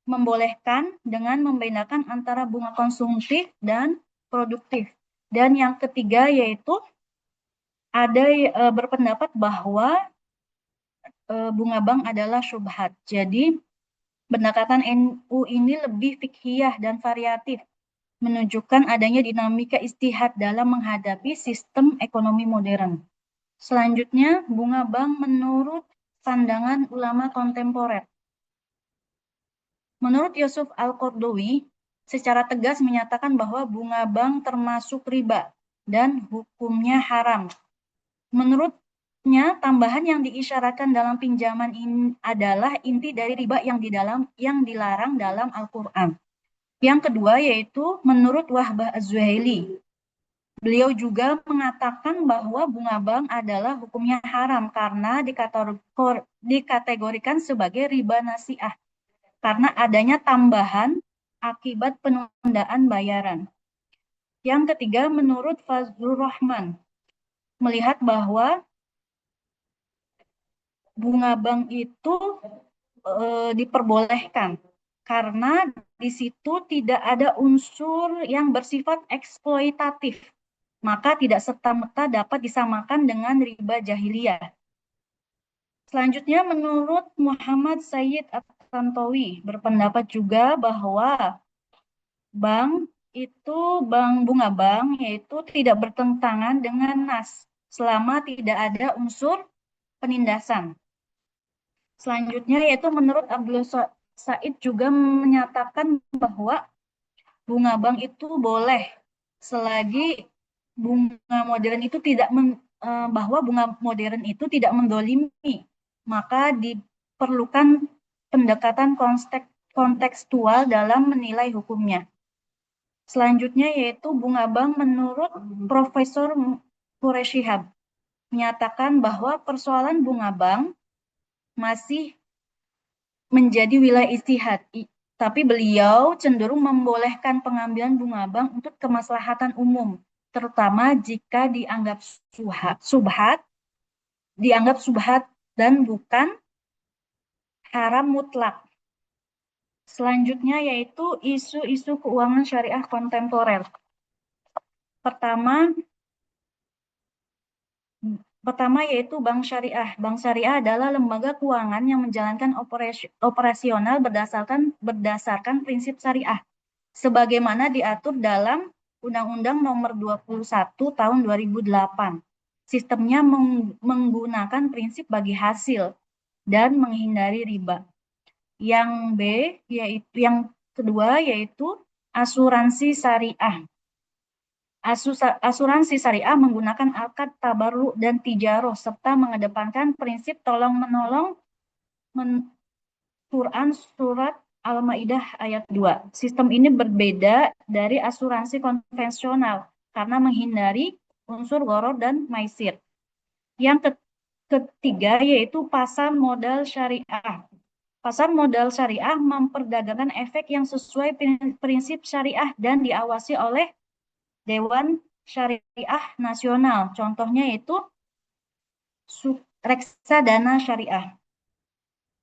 membolehkan dengan membedakan antara bunga konsumtif dan produktif. Dan yang ketiga yaitu ada berpendapat bahwa bunga bank adalah syubhat. Jadi pendekatan NU ini lebih fikhiyah dan variatif, menunjukkan adanya dinamika istihad dalam menghadapi sistem ekonomi modern. Selanjutnya, bunga bank menurut pandangan ulama kontemporer. Menurut Yusuf Al-Qardawi, secara tegas menyatakan bahwa bunga bank termasuk riba dan hukumnya haram. Menurutnya, tambahan yang diisyaratkan dalam pinjaman ini adalah inti dari riba yang dilarang dalam Al-Quran. Yang kedua yaitu menurut Wahbah Az-Zuhaili. Beliau juga mengatakan bahwa bunga bank adalah hukumnya haram karena dikategorikan sebagai riba nasiah karena adanya tambahan akibat penundaan bayaran. Yang ketiga, menurut Fazlur Rahman, melihat bahwa bunga bank itu diperbolehkan karena di situ tidak ada unsur yang bersifat eksploitatif, maka tidak serta-merta dapat disamakan dengan riba jahiliyah. Selanjutnya, menurut Muhammad Sayyid At-Tantawi berpendapat juga bahwa bank bunga bank yaitu tidak bertentangan dengan nas selama tidak ada unsur penindasan. Selanjutnya yaitu menurut Abdul Said juga menyatakan bahwa bunga bank itu boleh selagi bahwa bunga modern itu tidak mendolimi, maka diperlukan pendekatan kontekstual dalam menilai hukumnya. Selanjutnya yaitu bunga bank menurut Profesor Qureshihab menyatakan bahwa persoalan bunga bank masih menjadi wilayah istihad, tapi beliau cenderung membolehkan pengambilan bunga bank untuk kemaslahatan umum, terutama jika dianggap subhat dan bukan haram mutlak. Selanjutnya yaitu isu-isu keuangan syariah kontemporer. Pertama yaitu Bank Syariah. Bank Syariah adalah lembaga keuangan yang menjalankan operasional berdasarkan prinsip syariah, sebagaimana diatur dalam Undang-Undang Nomor 21 Tahun 2008. Sistemnya menggunakan prinsip bagi hasil dan menghindari riba. Yang kedua yaitu asuransi syariah. Asuransi syariah menggunakan akad tabarru dan tijaroh serta mengedepankan prinsip tolong-menolong Quran Surat Al-Maidah ayat 2. Sistem ini berbeda dari asuransi konvensional karena menghindari unsur gharar dan maisir. Yang ketiga yaitu pasar modal syariah. Pasar modal syariah memperdagangkan efek yang sesuai prinsip syariah dan diawasi oleh Dewan Syariah Nasional. Contohnya yaitu reksadana syariah.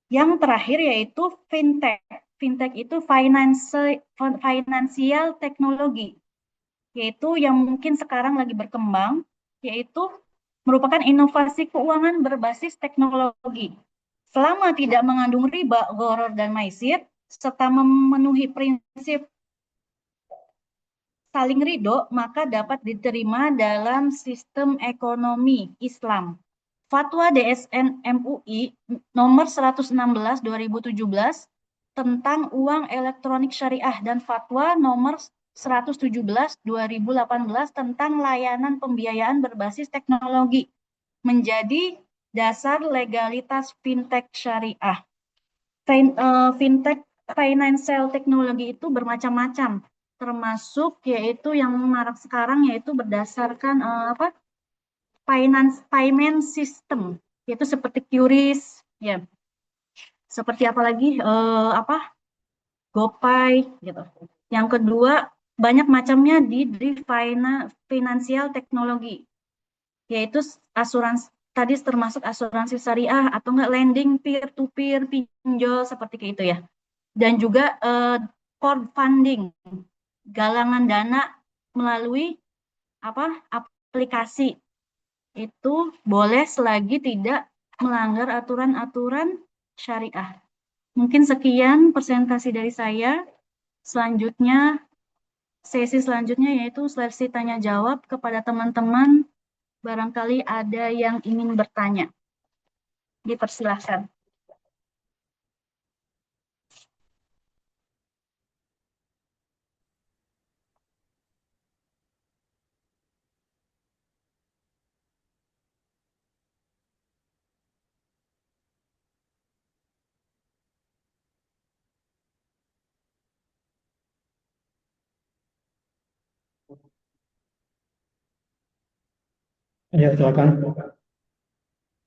Yang terakhir yaitu fintech. Fintech itu financial teknologi, yaitu yang mungkin sekarang lagi berkembang, yaitu merupakan inovasi keuangan berbasis teknologi. Selama tidak mengandung riba, gharar, dan maisir, serta memenuhi prinsip saling ridho, maka dapat diterima dalam sistem ekonomi Islam. Fatwa DSN MUI nomor 116 2017 tentang uang elektronik syariah dan Fatwa nomor 117 2018 tentang layanan pembiayaan berbasis teknologi menjadi dasar legalitas fintech syariah. Fintech financial teknologi itu bermacam-macam, termasuk yaitu yang marak sekarang yaitu berdasarkan payment system, yaitu seperti QRIS, ya, seperti apa lagi GoPay gitu. Yang kedua banyak macamnya di financial teknologi, yaitu asuransi tadi termasuk asuransi syariah atau enggak lending peer to peer pinjol seperti itu ya. dan juga crowdfunding, galangan dana melalui aplikasi itu boleh selagi tidak melanggar aturan-aturan syariah. Mungkin sekian presentasi dari saya. Selanjutnya, sesi selanjutnya yaitu sesi tanya jawab kepada teman-teman. Barangkali ada yang ingin bertanya. Dipersilahkan. Ya, silakan.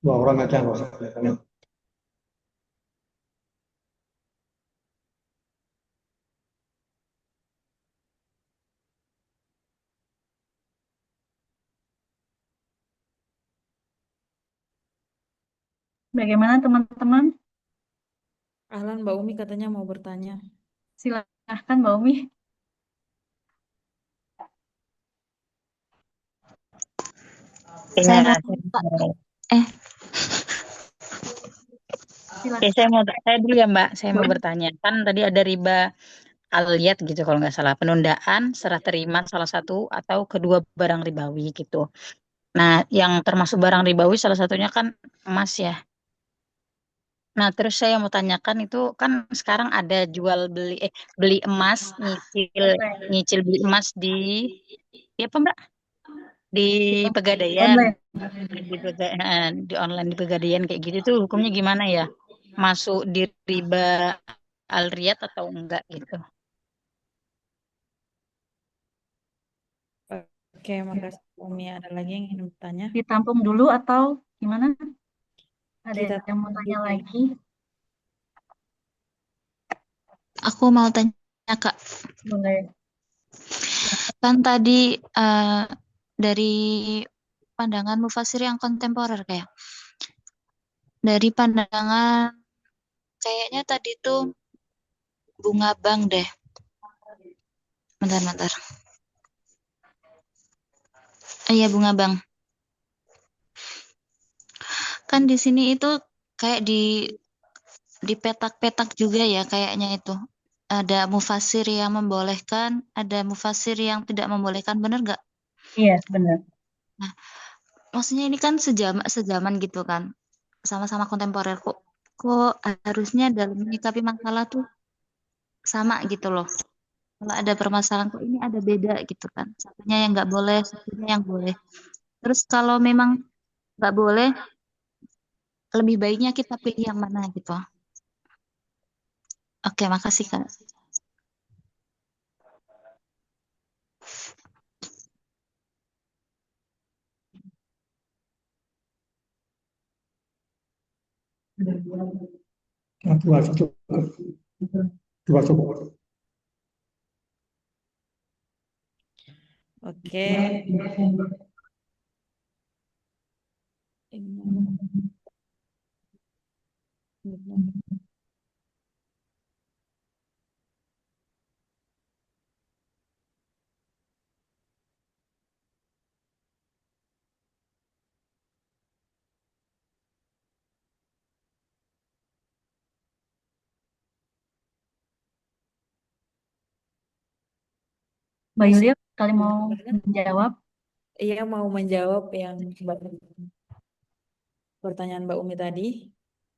Dua orang aja, nggak usah banyak. Bagaimana teman-teman? Ahlan, Mbak Umi katanya mau bertanya. Silahkan Mbak Umi. Saya Iya, mau eh ya, Silahkan. saya dulu ya Mbak, saya mau Boleh. bertanya. Kan tadi ada riba aliyat gitu kalau nggak salah, penundaan serah terima salah satu atau kedua barang ribawi gitu. Nah, yang termasuk barang ribawi salah satunya kan emas ya. Nah, terus saya mau tanyakan itu kan sekarang ada jual beli beli emas, nyicil nyicil beli emas di apa Mbak? Di Pegadaian, Online. di online di Pegadaian kayak gitu tuh hukumnya gimana ya? Masuk di riba Alriyat atau enggak gitu. Oke, makasih Mbak Umi. Ada lagi yang ingin bertanya? Ditampung dulu atau gimana? Ada Kita yang mau tampung tanya dulu. lagi? aku mau tanya Kak. Boleh. Kan tadi dari pandangan mufasir yang kontemporer kayak. Dari pandangan kayaknya tadi tuh bunga bank deh. Bentar. Iya, bunga bank. Kan di sini itu kayak di petak-petak juga ya kayaknya itu. Ada mufasir yang membolehkan, ada mufasir yang tidak membolehkan, bener nggak? Iya, benar. Nah, maksudnya ini kan sejaman gitu kan, sama-sama kontemporer kok harusnya dalam menyikapi masalah tuh sama gitu loh. Kalau ada permasalahan kok ini ada beda gitu kan. Satunya yang nggak boleh, satunya yang boleh. Terus kalau memang nggak boleh, lebih baiknya kita pilih yang mana gitu. Oke, makasih Kak. Nah, dua cukup. Dua cukup. Oke. Mbak Mas, Yulia, kali mau dengar? menjawab. Iya, mau menjawab yang pertanyaan Mbak Umi tadi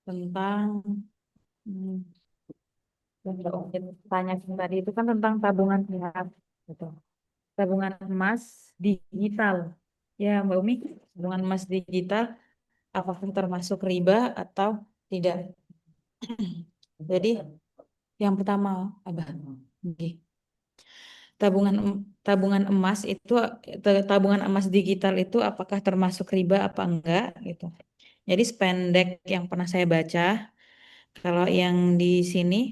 tentang hmm, yang Mbak Umi tanya tadi itu kan tentang tabungan pihak, gitu. Tabungan emas digital. Ya, Mbak Umi, tabungan emas digital apakah termasuk riba atau tidak? Jadi, yang pertama, Abah, nggih. tabungan tabungan emas itu tabungan emas digital itu apakah termasuk riba apa enggak gitu. Jadi sependek yang pernah saya baca, kalau yang di sini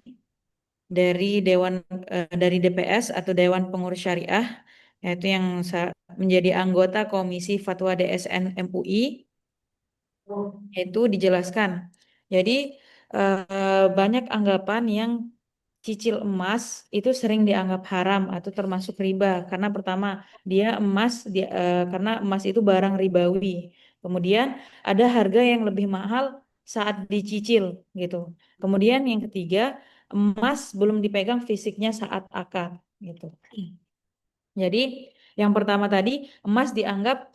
dari dari DPS atau Dewan Pengurus Syariah, yaitu yang menjadi anggota Komisi Fatwa DSN MUI, itu dijelaskan. Jadi banyak anggapan yang cicil emas itu sering dianggap haram atau termasuk riba karena pertama karena emas itu barang ribawi. Kemudian ada harga yang lebih mahal saat dicicil gitu. Kemudian yang ketiga, emas belum dipegang fisiknya saat akad gitu. Jadi yang pertama tadi emas dianggap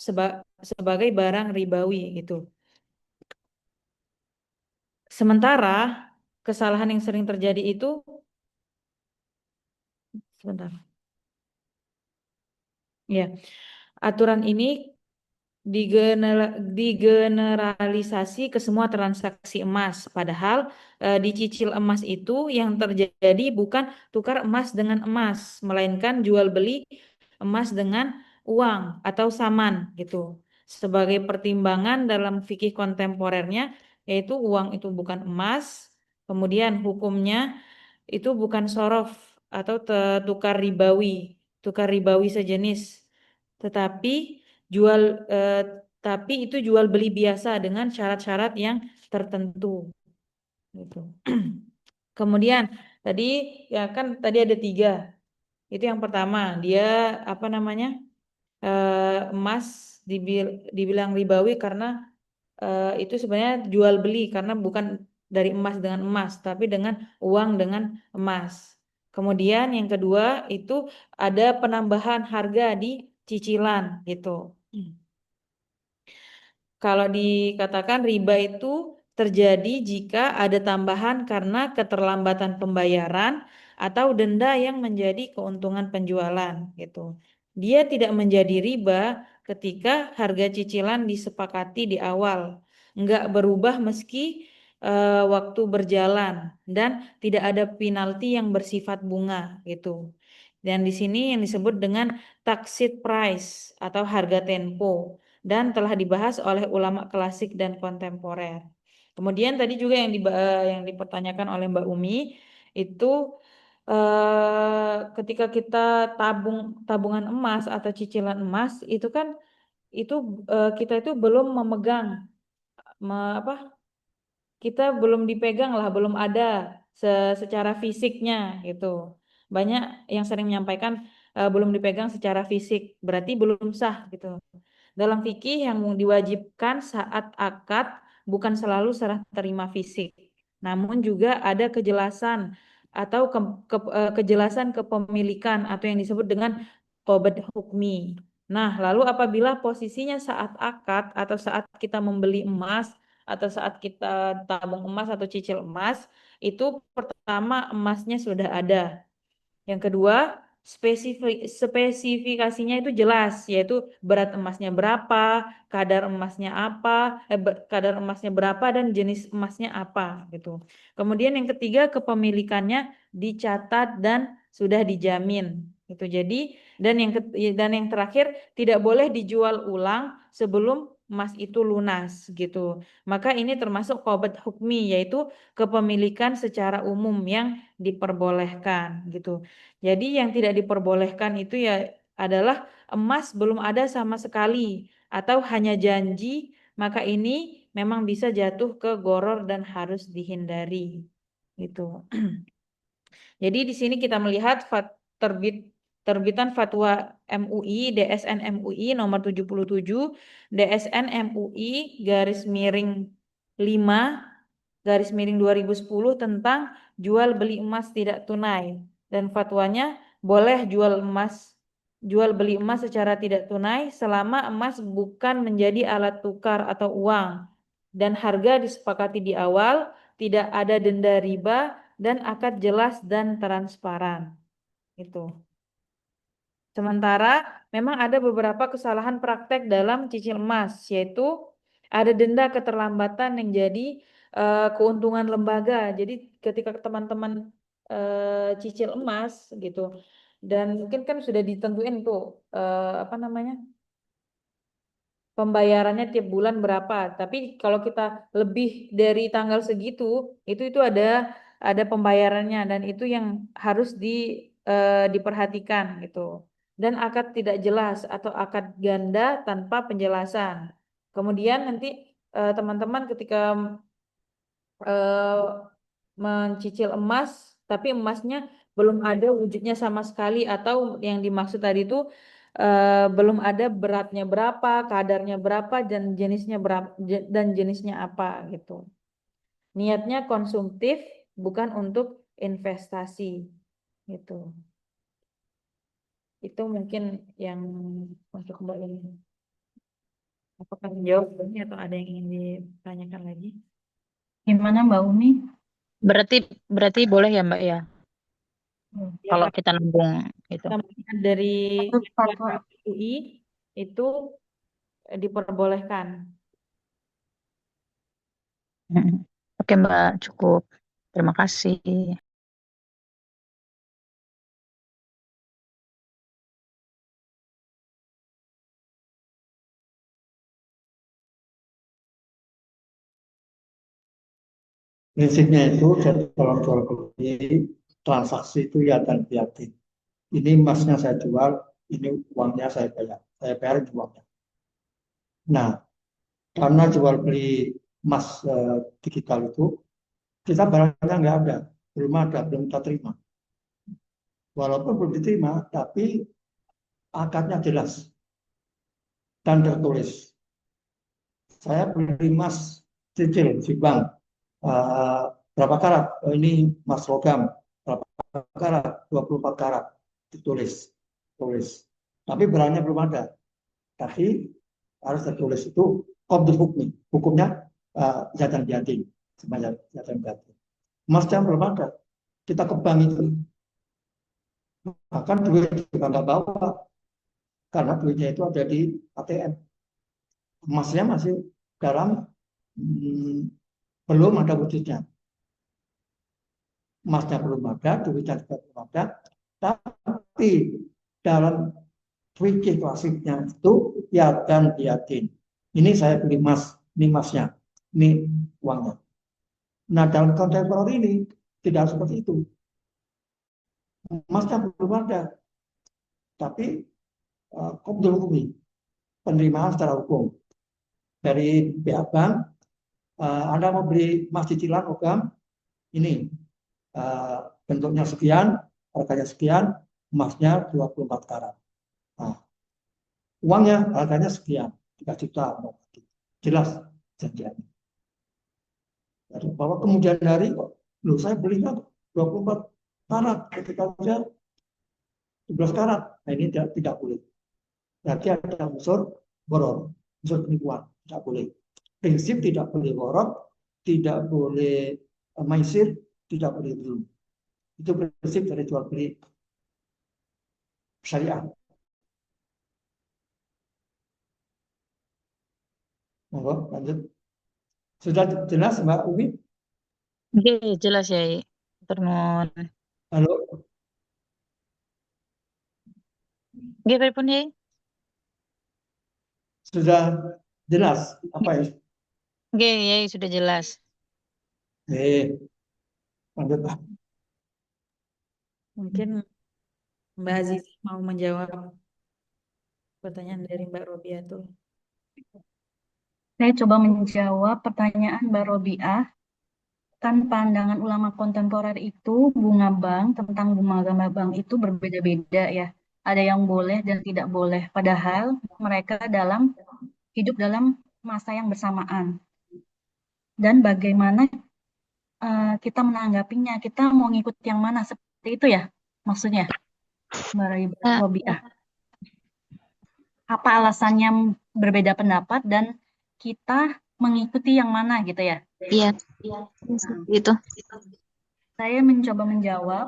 sebagai barang ribawi gitu. Sementara kesalahan yang sering terjadi itu sebentar. Ya, aturan ini digeneralisasi ke semua transaksi emas. Padahal dicicil emas itu yang terjadi bukan tukar emas dengan emas, melainkan jual beli emas dengan uang atau saman gitu. Sebagai pertimbangan dalam fikih kontemporernya, yaitu uang itu bukan emas, kemudian hukumnya itu bukan sorof atau tukar ribawi sejenis, tetapi jual eh, tapi itu jual beli biasa dengan syarat-syarat yang tertentu gitu. Kemudian tadi ya kan tadi ada 3. Itu yang pertama, dia apa namanya? Emas dibilang ribawi karena itu sebenarnya jual beli karena bukan dari emas dengan emas, tapi dengan uang dengan emas. Kemudian yang kedua itu ada penambahan harga di cicilan gitu. Kalau dikatakan riba itu terjadi jika ada tambahan karena keterlambatan pembayaran atau denda yang menjadi keuntungan penjualan gitu. Dia tidak menjadi riba ketika harga cicilan disepakati di awal, nggak berubah meski waktu berjalan dan tidak ada penalti yang bersifat bunga gitu. Dan di sini yang disebut dengan taksit price atau harga tempo dan telah dibahas oleh ulama klasik dan kontemporer. Kemudian tadi juga yang dipertanyakan oleh Mbak Umi itu ketika kita tabungan emas atau cicilan emas itu kan itu kita itu belum memegang apa kita belum dipegang lah, belum ada secara fisiknya gitu. Banyak yang sering menyampaikan belum dipegang secara fisik, berarti belum sah gitu. Dalam fikih yang diwajibkan saat akad bukan selalu serah terima fisik, namun juga ada kejelasan atau kejelasan kepemilikan atau yang disebut dengan qabd hukmi. Nah, lalu apabila posisinya saat akad atau saat kita membeli emas atau saat kita tabung emas atau cicil emas, itu pertama emasnya sudah ada. Yang kedua, spesifikasinya itu jelas, yaitu berat emasnya berapa, kadar emasnya berapa dan jenis emasnya apa gitu. Kemudian yang ketiga, kepemilikannya dicatat dan sudah dijamin gitu. Jadi dan yang terakhir tidak boleh dijual ulang sebelum emas itu lunas gitu. Maka ini termasuk qabd hukmi, yaitu kepemilikan secara umum yang diperbolehkan gitu. Jadi yang tidak diperbolehkan itu ya adalah emas belum ada sama sekali atau hanya janji, maka ini memang bisa jatuh ke gharar dan harus dihindari gitu. Jadi di sini kita melihat terbitan fatwa MUI DSN MUI nomor 77 DSN MUI garis miring 5 garis miring 2010 tentang jual beli emas tidak tunai, dan fatwanya boleh jual beli emas secara tidak tunai selama emas bukan menjadi alat tukar atau uang dan harga disepakati di awal, tidak ada denda riba dan akad jelas dan transparan. Itu. Sementara memang ada beberapa kesalahan praktek dalam cicil emas, yaitu ada denda keterlambatan yang jadi keuntungan lembaga. Jadi ketika teman-teman cicil emas gitu, dan mungkin kan sudah ditentuin tuh apa namanya pembayarannya tiap bulan berapa. Tapi kalau kita lebih dari tanggal segitu, itu ada pembayarannya dan itu yang harus diperhatikan gitu. Dan akad tidak jelas atau akad ganda tanpa penjelasan. Kemudian nanti teman-teman ketika mencicil emas tapi emasnya belum ada wujudnya sama sekali, atau yang dimaksud tadi itu belum ada beratnya berapa, kadarnya berapa, dan jenisnya berapa, dan jenisnya apa gitu. Niatnya konsumtif, bukan untuk investasi gitu. Itu mungkin yang untuk Mbak ini. Apakah menjawab ini atau ada yang ingin ditanyakan lagi? Gimana Mbak Umi? Berarti boleh ya Mbak ya, Ya, kalau Kak, kita nabung gitu. tambahan dari Menurut fatwa UI itu diperbolehkan. Mm. Oke Mbak, cukup. Terima kasih. Prinsipnya itu dalam jual beli transaksi itu ya dan yakin. Ini emasnya saya jual, ini uangnya saya bayar. Saya bayar uangnya. Nah, karena jual beli emas digital itu, kita barangnya nggak ada, belum kita terima. Walaupun belum diterima, tapi akadnya jelas dan tertulis. Saya beli emas cicil di bank, berapa karat? Oh, ini emas logam, berapa karat? 24 karat, ditulis. Tulis. Tapi barangnya belum ada. Tapi harus tertulis itu qabdul hukmi. Hukumnya jatan biadin. Sebanyak jatan biadin. Emasnya belum ada. Kita ke bank itu. Bahkan duit juga nggak bawa. Karena duitnya itu ada di ATM. Emasnya masih dalam belum ada wujudnya. Emasnya belum ada, duitnya juga belum ada. Tapi dalam fikih klasiknya itu ya dan yakin. Ini saya beli emas, ini emasnya, ini uangnya. Nah dalam kontemporer ini tidak seperti itu. Emasnya belum ada, tapi qabdul hukmi, penerimaan secara hukum dari pihak bank. Anda mau beli emas cicilan logam, ini bentuknya sekian, harganya sekian, emasnya 24 karat. Nah, uangnya harganya sekian, 3 juta, jelas janjiannya. Jadi, bahwa kemudian hari, loh saya belinya 24 karat, ketika saja 17 karat, nah ini tidak boleh. Berarti ada unsur boror, unsur penipuan, tidak boleh. Prinsip tidak boleh boror, tidak boleh maisir, tidak boleh belum. Itu prinsip dari jual beli syariah. Monggo, lanjut. Sudah jelas Mbak Umi? Oke, jelas ya. Turun. Halo, Oke, pripun ya? sudah jelas apa ya? Oke, ya sudah jelas. Lanjut Pak. Mungkin Mbak Aziz mau menjawab pertanyaan dari Mbak Robia tuh. saya coba menjawab pertanyaan Mbak Robiah. Kan pandangan ulama kontemporer itu bunga bank, tentang bunga bank itu berbeda-beda ya. Ada yang boleh dan tidak boleh. Padahal mereka hidup dalam masa yang bersamaan. Dan bagaimana kita menanggapinya, kita mau ngikut yang mana, seperti itu ya maksudnya Mbak Eh, Robiah. Apa alasannya berbeda pendapat dan kita mengikuti yang mana gitu ya. iya, Nah, seperti itu. saya mencoba menjawab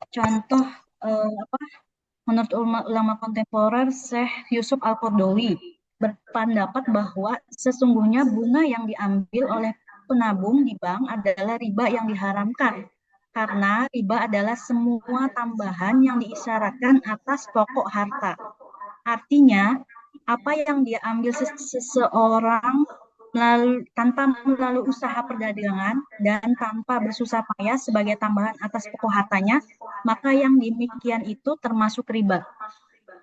contoh apa menurut ulama kontemporer Syekh Yusuf Al-Qaradawi berpendapat bahwa sesungguhnya bunga yang diambil oleh penabung di bank adalah riba yang diharamkan karena riba adalah semua tambahan yang diisyaratkan atas pokok harta. Artinya, apa yang dia ambil seseorang tanpa melalui usaha perdagangan dan tanpa bersusah payah sebagai tambahan atas pokok hartanya, maka yang demikian itu termasuk riba.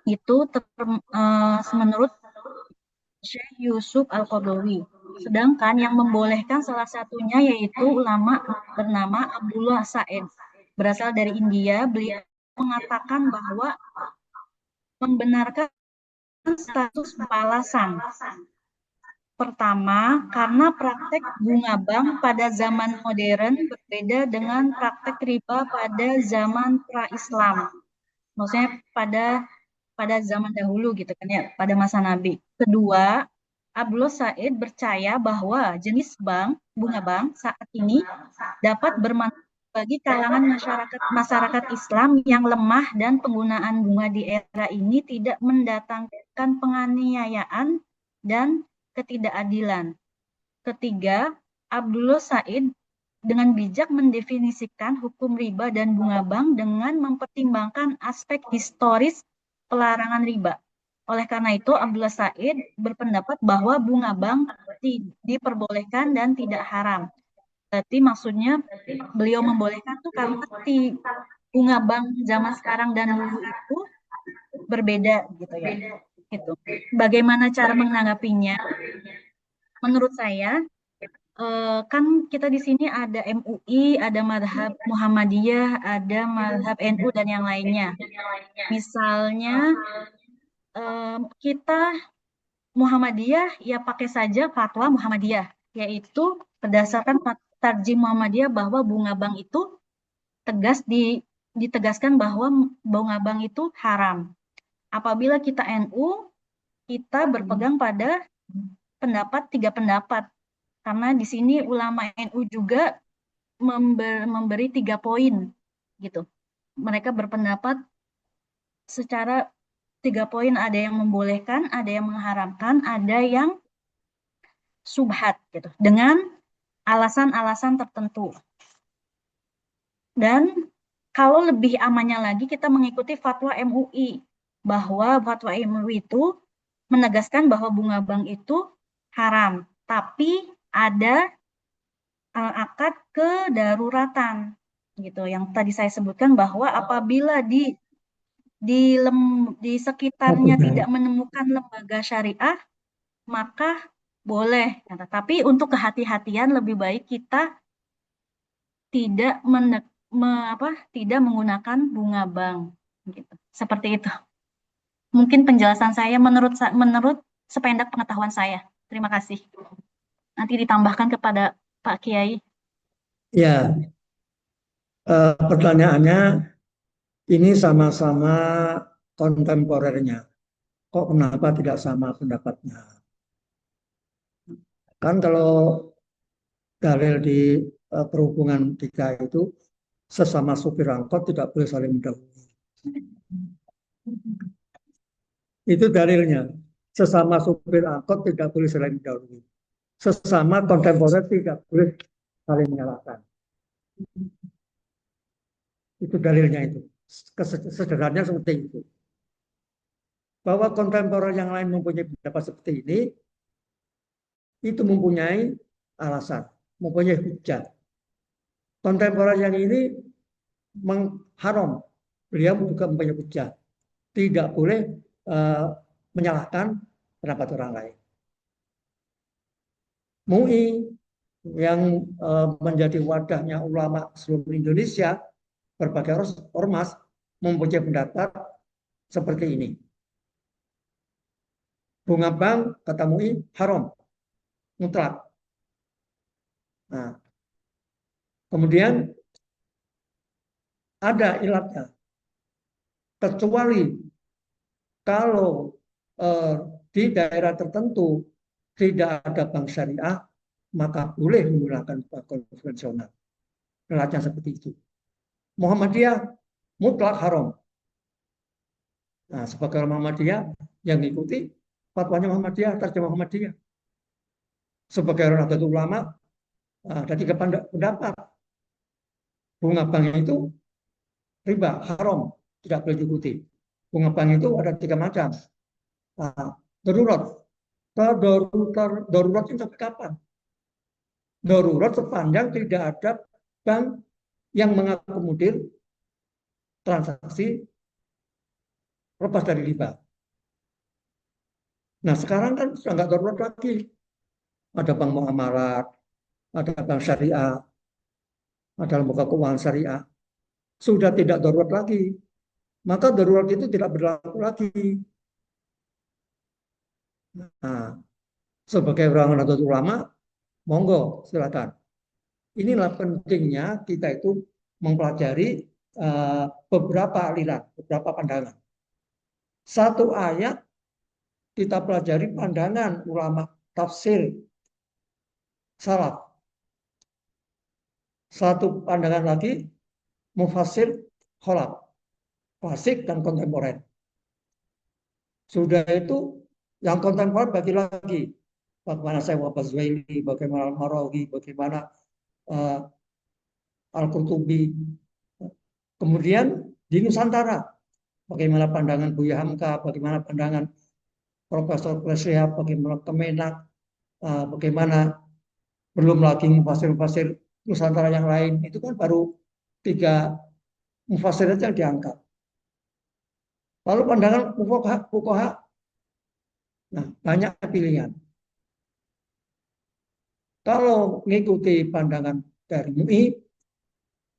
Itu menurut Syekh Yusuf Al-Qaradawi. Sedangkan yang membolehkan salah satunya yaitu ulama bernama Abdullah Sa'id. berasal dari India. Beliau mengatakan bahwa membenarkan status balasan. Pertama, karena praktek bunga bank pada zaman modern berbeda dengan praktek riba pada zaman pra-Islam. Maksudnya pada zaman dahulu gitu kan ya, pada masa Nabi. Kedua, Abdullah Said percaya bahwa jenis bunga bank saat ini dapat bermanfaat bagi kalangan masyarakat Islam yang lemah dan penggunaan bunga di era ini tidak mendatangkan penganiayaan dan ketidakadilan. Ketiga, Abdullah Said dengan bijak mendefinisikan hukum riba dan bunga bank dengan mempertimbangkan aspek historis pelarangan riba. Oleh karena itu, Abdullah Said berpendapat bahwa bunga bank diperbolehkan dan tidak haram. Berarti maksudnya beliau membolehkan tuh karena bunga bank zaman sekarang dan dulu itu berbeda gitu ya. Gitu. Bagaimana cara menanggapinya? Menurut saya, kan kita di sini ada MUI, ada Madhab Muhammadiyah, ada Madhab NU dan yang lainnya. Misalnya kita Muhammadiyah ya pakai saja fatwa Muhammadiyah, yaitu berdasarkan tarjim Muhammadiyah bahwa bunga bank itu ditegaskan bahwa bunga bank itu haram. Apabila kita NU, kita berpegang pada tiga pendapat. Karena di sini ulama NU juga memberi 3 poin gitu. Mereka berpendapat secara 3 poin, ada yang membolehkan, ada yang mengharamkan, ada yang subhat gitu, dengan alasan-alasan tertentu. Dan kalau lebih amannya lagi kita mengikuti fatwa MUI, bahwa fatwa MUI itu menegaskan bahwa bunga bank itu haram, tapi ada akad kedaruratan gitu, yang tadi saya sebutkan bahwa apabila di sekitarnya tidak menemukan lembaga syariah, maka boleh. Tapi untuk kehati-hatian lebih baik kita tidak tidak menggunakan bunga bank gitu. Seperti itu. Mungkin penjelasan saya menurut sependek pengetahuan saya. Terima kasih. Nanti ditambahkan kepada Pak Kiai. Ya, pertanyaannya ini sama-sama kontemporernya. Kok kenapa tidak sama pendapatnya? Kan kalau dalil di perhubungan 3 itu sesama supir angkot tidak boleh saling mendahului. Itu dalilnya. Sesama supir angkot tidak boleh saling mendahului. Sesama kontemporer tidak boleh saling menyalahkan. Itu dalilnya itu. Sederhananya seperti itu. Bahwa kontemporer yang lain mempunyai pendapat seperti ini, itu mempunyai alasan, mempunyai hujah. Kontemporer yang ini mengharam, beliau juga mempunyai hujah. Tidak boleh menyalahkan pendapat orang lain. MUI yang menjadi wadahnya ulama seluruh Indonesia, berbagai ormas mempunyai pendapat seperti ini. Bunga bank, kata MUI, haram, mutlak. Nah, kemudian ada ilatnya. Kecuali kalau di daerah tertentu tidak ada bank syariah, maka boleh menggunakan bank konvensional. Ilatnya seperti itu. Muhammadiyah mutlak haram. Nah, sebagai Muhammadiyah yang mengikuti fatwanya Muhammadiyah, terjemah Muhammadiyah. Sebagai Nahdlatul Ulama, ada 3 pendapat. Bunga bank itu riba, haram, tidak boleh diikuti. Bunga bank itu ada 3 macam. Darurat. Darurat itu sampai kapan? Darurat sepanjang tidak ada bank yang mengakomodir transaksi lepas dari riba. Nah, sekarang kan sudah nggak darurat lagi. Ada bank muamalat, ada bank syariah, ada lembaga keuangan syariah. sudah tidak darurat lagi. Maka darurat itu tidak berlaku lagi. Nah, sebagai orang Nahdlatul Ulama, monggo silakan. Inilah pentingnya kita itu mempelajari beberapa aliran, beberapa pandangan. Satu ayat kita pelajari pandangan ulama tafsir salaf. Satu pandangan lagi mufassir kholaf, klasik dan kontemporer. Sudah itu yang kontemporer bagi lagi. Bagaimana Syekh Al-Bazwaili, bagaimana Al-Marawi, bagaimana Al-Qurtubi. Kemudian di Nusantara, bagaimana pandangan Buya Hamka, bagaimana pandangan Profesor Preslihat, bagaimana Kemenak, bagaimana belum lagi mufasir-mufasir Nusantara yang lain. Itu kan baru 3 mufasir yang diangkat. Lalu pandangan fuqaha, nah banyak pilihan. Kalau mengikuti pandangan dari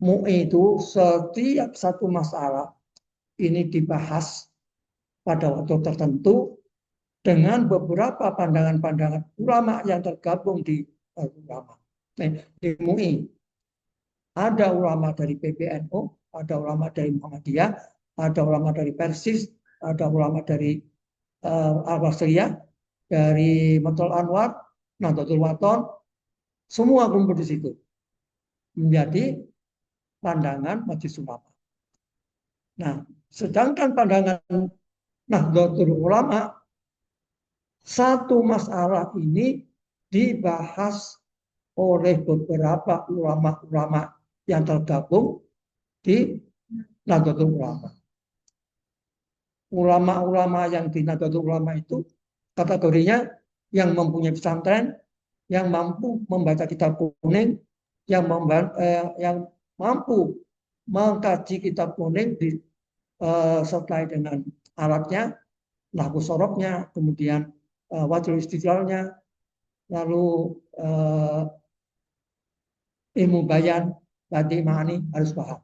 MUI itu setiap satu masalah ini dibahas pada waktu tertentu dengan beberapa pandangan-pandangan ulama yang tergabung di ulama. Di MUI ada ulama dari PBNU, ada ulama dari Muhammadiyah, ada ulama dari Persis, ada ulama dari Al-Basriyah, dari Matul Anwar, Nahdlatul Wathon, semua kumpul di situ menjadi pandangan Majelis Ulama. Nah, sedangkan pandangan Nahdlatul Ulama, satu masalah ini dibahas oleh beberapa ulama-ulama yang tergabung di Nahdlatul Ulama. Ulama-ulama yang di Nahdlatul Ulama itu kategorinya yang mempunyai pesantren, yang mampu membaca kitab kuning, yang mampu mengkaji kitab kuning disertai dengan alatnya, nahwu sorofnya, kemudian wajhul istidlalnya, lalu ilmu bayan, badi ma'ani harus paham.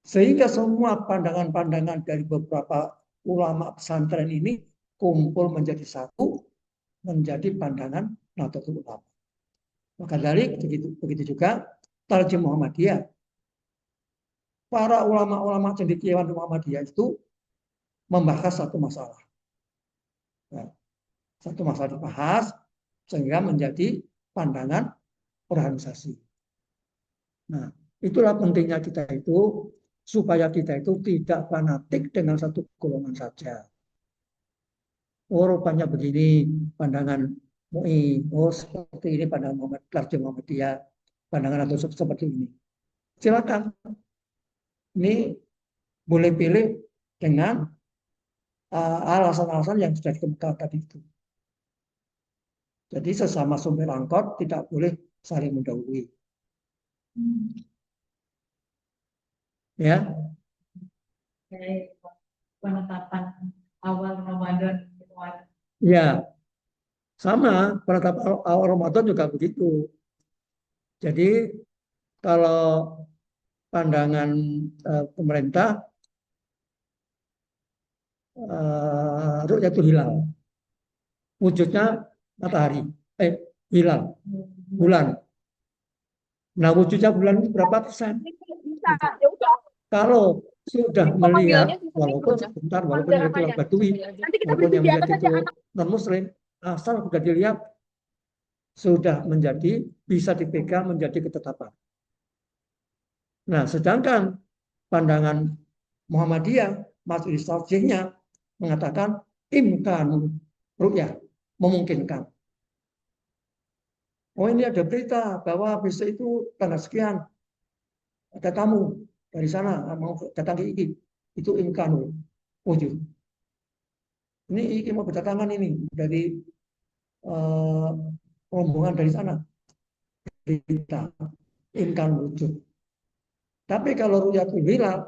Sehingga semua pandangan-pandangan dari beberapa ulama pesantren ini kumpul menjadi satu, menjadi pandangan Nahdlatul Ulama. Maka dari begitu juga Tarjih Muhammadiyah. Para ulama-ulama cendekiawan Muhammadiyah itu membahas satu masalah. Nah, satu masalah dibahas sehingga menjadi pandangan organisasi. Nah, itulah pentingnya kita itu supaya kita itu tidak fanatik dengan satu golongan saja. Oh, rupanya begini pandangan MUI, oh seperti ini pandangan Tarjih Muhammadiyah, pandangan atau seperti ini. Silakan. Ini boleh pilih dengan alasan-alasan yang sudah dikemukakan tadi itu. Jadi sesama sumber angkot tidak boleh saling mendahului. Ya. Kayak penetapan awal Ramadan. Ya. Sama, penetapan awal Ramadan juga begitu. Jadi kalau pandangan pemerintah ru'yatul hilal. Wujudnya matahari, hilal, bulan. Nah, wujudnya bulan itu berapa persen? Kalau sudah melihat, walaupun sebentar, walaupun itu orang Badui, walaupun yang melihat itu non-Muslim, asal sudah dilihat, sudah menjadi, bisa dipegang menjadi ketetapan. Nah, sedangkan pandangan Muhammadiyah, majelis tarjihnya mengatakan imkan ru'yah, memungkinkan. Oh, ini ada berita bahwa besok itu tanggal sekian ada tamu dari sana mau datang ke IKI, itu imkan wujud. Ini IKI mau berdatangan ini dari rombongan dari sana, berita imkan wujud. Tapi kalau ru'yatul hilal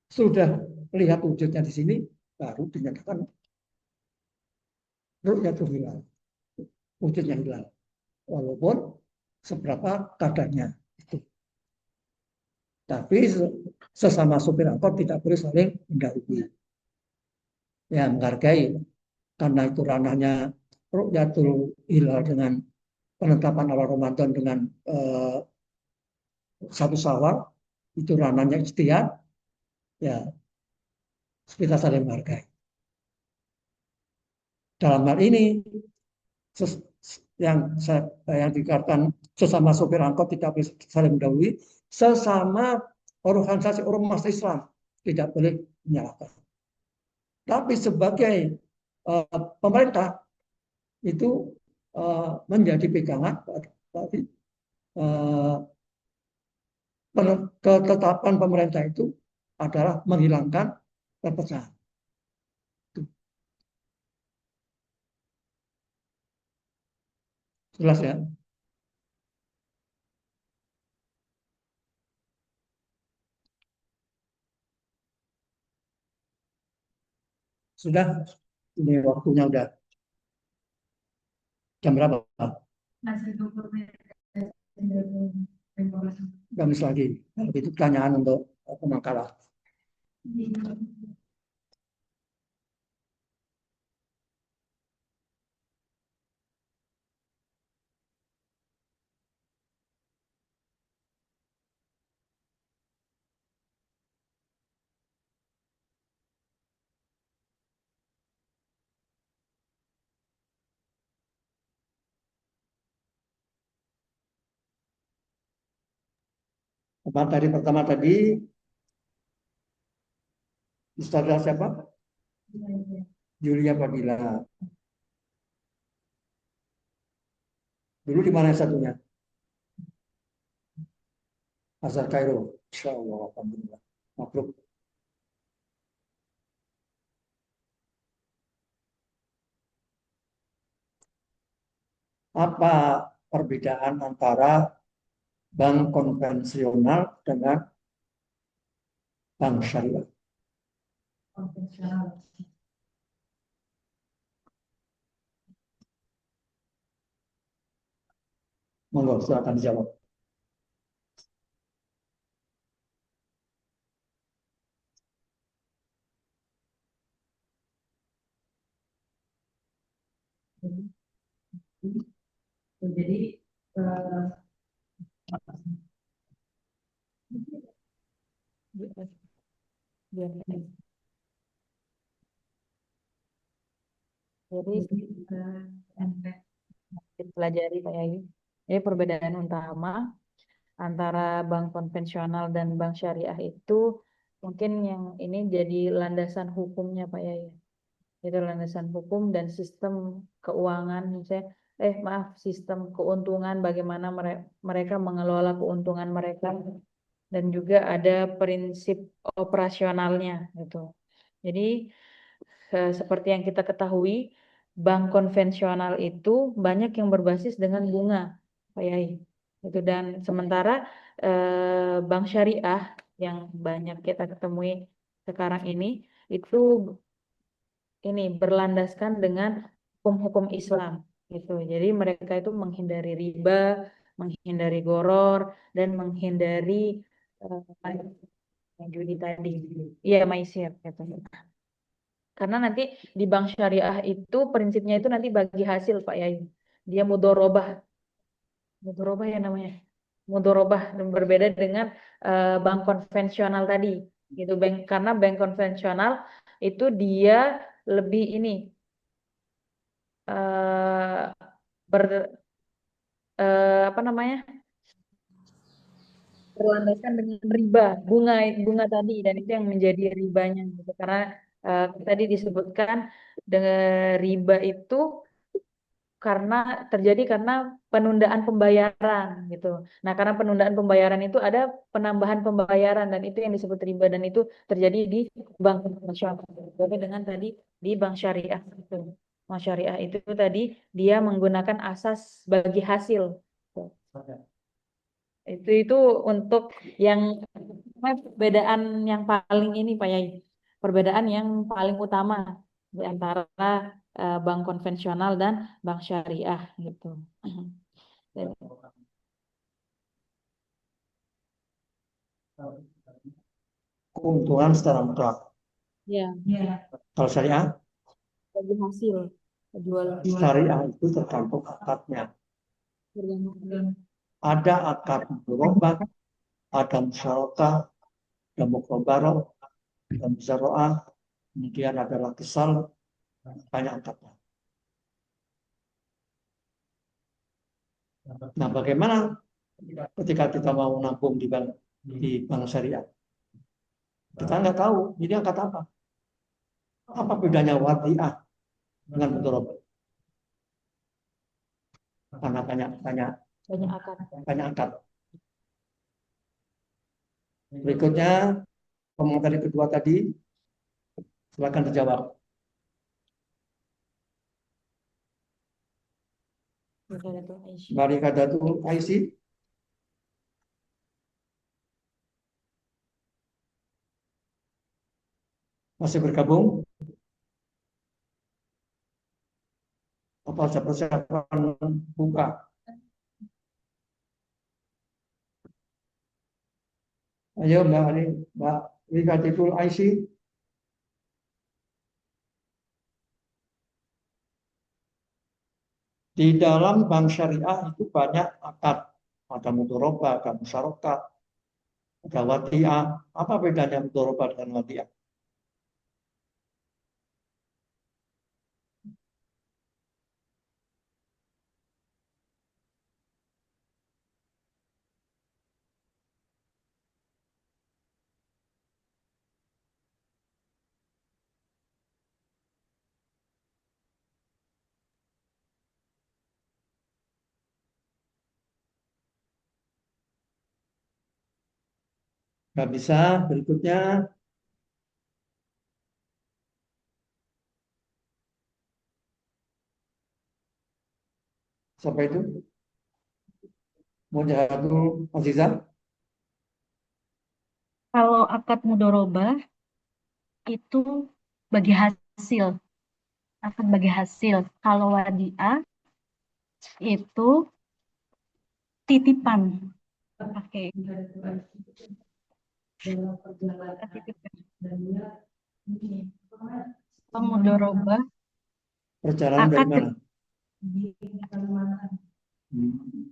sudah lihat wujudnya di sini, baru dinyatakan ru'yatul hilal, wujudnya hilal. Walaupun seberapa kadarnya itu. Tapi sesama supir angkot tidak boleh saling mendahului. Ya, menghargai. Karena itu ranahnya Rukyatul Hilal dengan penetapan awal Ramadan dengan 1 Syawal, itu ranahnya ijtihad, ya kita saling menghargai. Dalam hal ini yang dikatakan sesama sopir angkot tidak boleh saling mendahului, sesama organisasi ormas Islam tidak boleh menyalahkan. Tapi sebagai pemerintah itu menjadi pegangan tadi ketetapan pemerintah itu adalah menghilangkan perpecahan. Jelas ya? Sudah? Ini waktunya udah jam berapa? Masih 20 menit. Gamis lagi. Kalau itu pertanyaan untuk pemangkalan. Pertama tadi Ustazah siapa? Julia Fadila. Dulu di mana satunya? Azhar Kairo. Insya Allah. Alhamdulillah. Maklum. Apa perbedaan antara bank konvensional dengan bank syariah? Monggo, silakan dijawab. Jadi kita pelajari Pak Yai. Ini perbedaan utama antara bank konvensional dan bank syariah itu mungkin yang ini jadi landasan hukumnya Pak Yai. Itu landasan hukum dan sistem keuangan, misalnya, maaf, sistem keuntungan, bagaimana mereka mengelola keuntungan mereka, dan juga ada prinsip operasionalnya gitu. Jadi seperti yang kita ketahui, bank konvensional itu banyak yang berbasis dengan bunga, Pak Yai. Itu, dan sementara bank syariah yang banyak kita ketemui sekarang ini itu berlandaskan dengan hukum-hukum Islam gitu. Jadi mereka itu menghindari riba, menghindari goror, dan menghindari judi tadi. Iya, maisir gitu. Karena nanti di bank syariah itu prinsipnya itu nanti bagi hasil Pak Yai. Dia mudorobah ya namanya. Mudorobah, berbeda dengan bank konvensional tadi gitu. Karena bank konvensional itu dia lebih ini apa namanya, berlandaskan dengan riba, bunga tadi, dan itu yang menjadi ribanya gitu. Karena tadi disebutkan dengan riba itu terjadi karena penundaan pembayaran gitu. Nah, karena penundaan pembayaran itu ada penambahan pembayaran, dan itu yang disebut riba, dan itu terjadi di bank konvensional. Berbeda dengan tadi di bank syariah itu. Bank syariah itu tadi dia menggunakan asas bagi hasil. Itu untuk yang perbedaan yang paling ini Pak Yai. Perbedaan yang paling utama di antara bank konvensional dan bank syariah gitu. keuntungan secara mutlak. Ya, Kalau syariah, bagi hasil jual syariah itu tergantung akadnya. tergantung. Ada akad mudharabah, ada musyarakah, ada muqabarah, ada musyaroah, kemudian ada lakisal, banyak akadnya. Nah, bagaimana ketika kita mau nabung di bank syariah? Kita nggak tahu ini akad apa. Apa bedanya wadiah dengan mudharabah? Karena banyak banyak Banyak akad. banyak akad. Berikutnya komentar kedua tadi, silakan dijawab. Misalnya tuh Aisyah. Barikadatul Aisi. Masih bergabung? Apa ada persiapan buka? Ayo Mbak Barikadatul Aisi. Di dalam bank syariah itu banyak akad. Ada mudharabah, ada musyarakah, ada wadiah. Apa bedanya mudharabah dengan wadiah? Nggak bisa. Berikutnya, siapa itu? Mujahatul Azizah. Kalau akad mudharabah itu bagi hasil, akad bagi hasil. Kalau wadiah itu titipan. Oke, titipan. Kalau mudharabah Perjalanan dari akad mana? Hmm.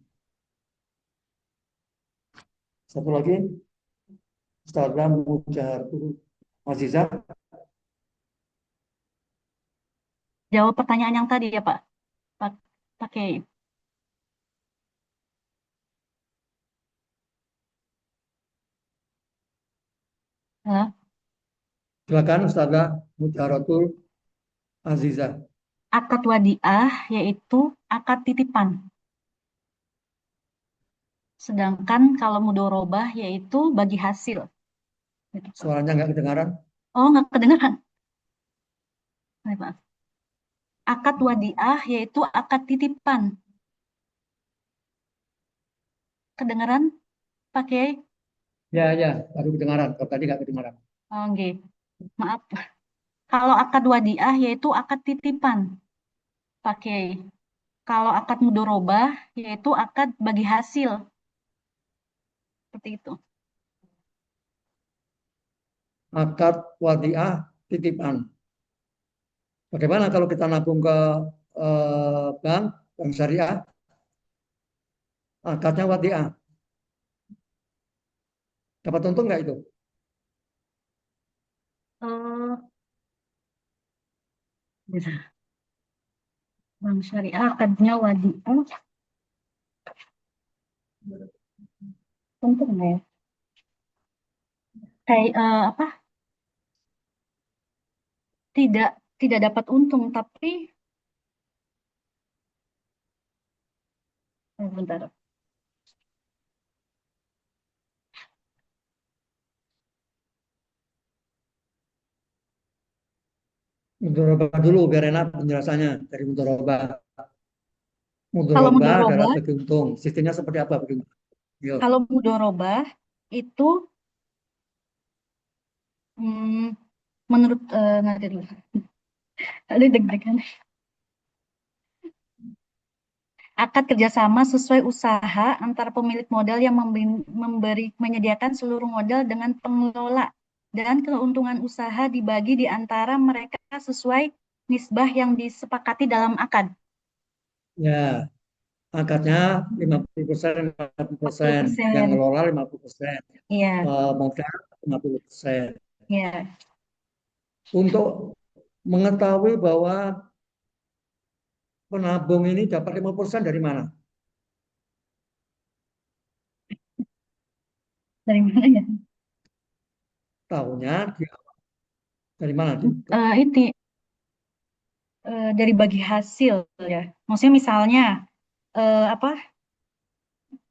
Satu lagi, Ustazah Mujahatul Azizah. jawab pertanyaan yang tadi ya Pak. Pakai Silakan Ustazah Mujahatul Azizah. akad wadiah yaitu akad titipan. Sedangkan kalau mudharabah yaitu bagi hasil. Gitu, Pak. Suaranya nggak kedengaran? Oh, nggak kedengeran. Baik, Pak. Akad wadiah yaitu akad titipan. Kedengeran pakai? Ya, ya, baru kedengaran. Kalau tadi nggak kedengaran. Oh, nggih. Maaf. Kalau akad wadiah yaitu akad titipan. Pakai. Kalau akad mudharabah yaitu akad bagi hasil. Seperti itu. Akad wadiah titipan. Bagaimana kalau kita nabung ke bank syariah, akadnya wadiah. Dapat untung nggak itu? Bisa. Bank syariah akadnya wadiah. Untung nggak ya? Kayak apa? Tidak tidak dapat untung, tapi bentar. Mudharabah dulu biar enak penjelasannya dari mudharabah. Kalau Mudharabah adalah mudharabah, bagi untung. Sistemnya seperti apa? Bagi untung? Yuk. kalau mudharabah itu hmm, menurut nanti dulu. Ada deg-degan. akad kerjasama sesuai usaha antara pemilik modal yang menyediakan seluruh modal dengan pengelola dan keuntungan usaha dibagi di antara mereka sesuai nisbah yang disepakati dalam akad. Ya, akadnya 50%, 50%, 40%. yang ngelola 50%, Iya, modal 50%. iya. Untuk mengetahui bahwa penabung ini dapat 5% dari mana? Dari mana ya? Tahunya dari mana? Ini dari bagi hasil ya. Maksudnya misalnya apa?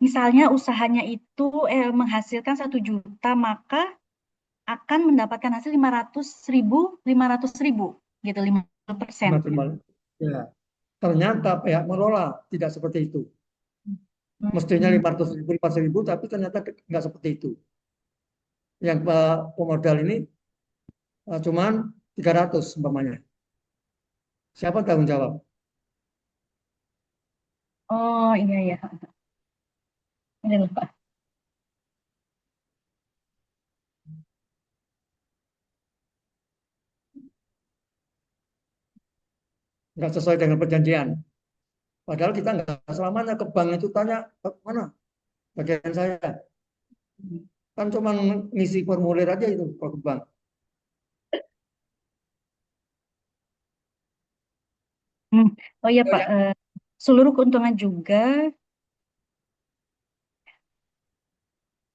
Misalnya usahanya itu menghasilkan 1 juta, maka akan mendapatkan hasil 500.000 gitu, 50%. Ya, ternyata pihak mengelola tidak seperti itu. Mestinya 500.000, 4.000, tapi ternyata nggak seperti itu. Yang pemodal ini cuman 300 umpamanya. Siapa tanggung jawab? Oh iya ya. Ini lupa. Nggak sesuai dengan perjanjian. Padahal kita nggak selamanya ke bank itu tanya, mana bagian saya. Kan cuma ngisi formulir aja itu kalau ke bank. Oh iya Pak, seluruh keuntungan juga,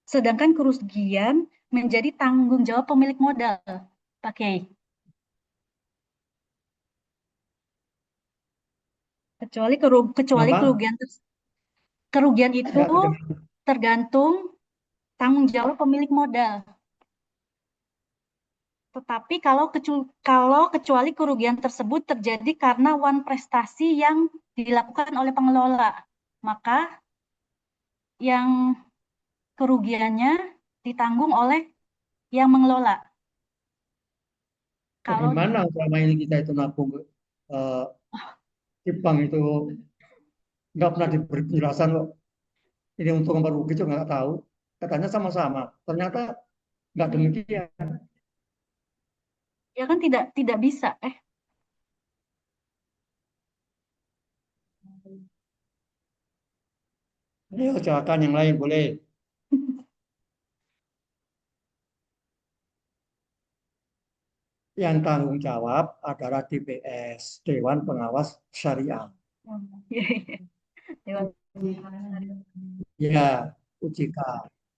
sedangkan kerugian menjadi tanggung jawab pemilik modal. Pak Kiai. Kecuali Kenapa? kerugian itu Ya, kedengaran. tergantung tanggung jawab pemilik modal. Tetapi kalau kecuali kerugian tersebut terjadi karena prestasi yang dilakukan oleh pengelola, maka yang kerugiannya ditanggung oleh yang mengelola. Kalau Bagaimana selama ini kita itu nabung di bank itu nggak pernah diberi penjelasan kok. Ini untung apa rugi juga nggak tahu. Katanya sama-sama. Ternyata nggak demikian. ya kan tidak bisa, Ayo silakan yang lain boleh. Yang tanggung jawab adalah DPS, Dewan Pengawas Syariah. Iya, iya. Dewan Ya, OJK.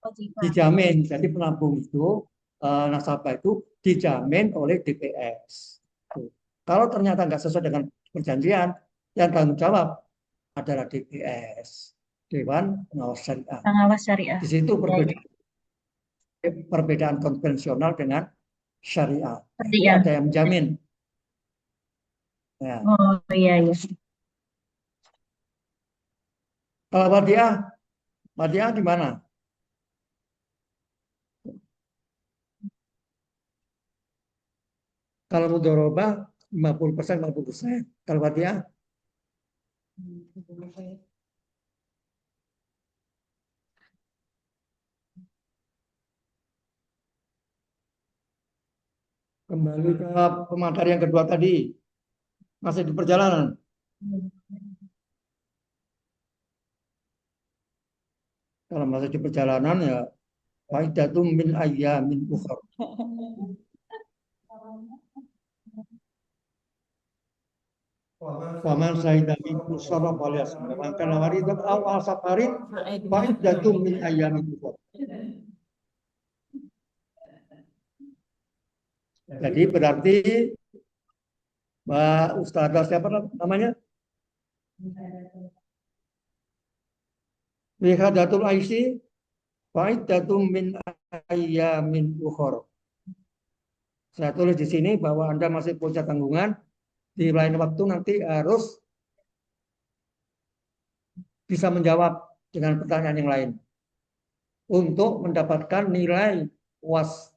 OJK. Dijamin. Jadi penabung itu, nasabah itu dijamin oleh DPS. Tuh. Kalau ternyata nggak sesuai dengan perjanjian, yang tanggung jawab adalah DPS, Dewan Pengawas Syariah. Pengawas Syariah. Di situ Ya, ya. perbedaan konvensional dengan syariah. Seperti Jadi ya. ada yang menjamin. Ya. Oh iya iya. Kalau Wadiah gimana? Kalau mudharabah 50%, 50%. Kalau Wadiah kembali ke pemateri yang kedua tadi, masih di perjalanan. Kalau masih di perjalanan ya faidatum min ayyamin ukhra. Faman syahida minkum syahra falyasum. Wa man kana maridan aw ala safarin faidatum min ayyamin ukhra. Jadi berarti Mbak Ustazah siapa namanya? Wihadatul Aisy faidatum min ayyamin ukhra. Saya tulis di sini bahwa Anda masih punya tanggungan, di lain waktu nanti harus bisa menjawab dengan pertanyaan yang lain untuk mendapatkan nilai UAS.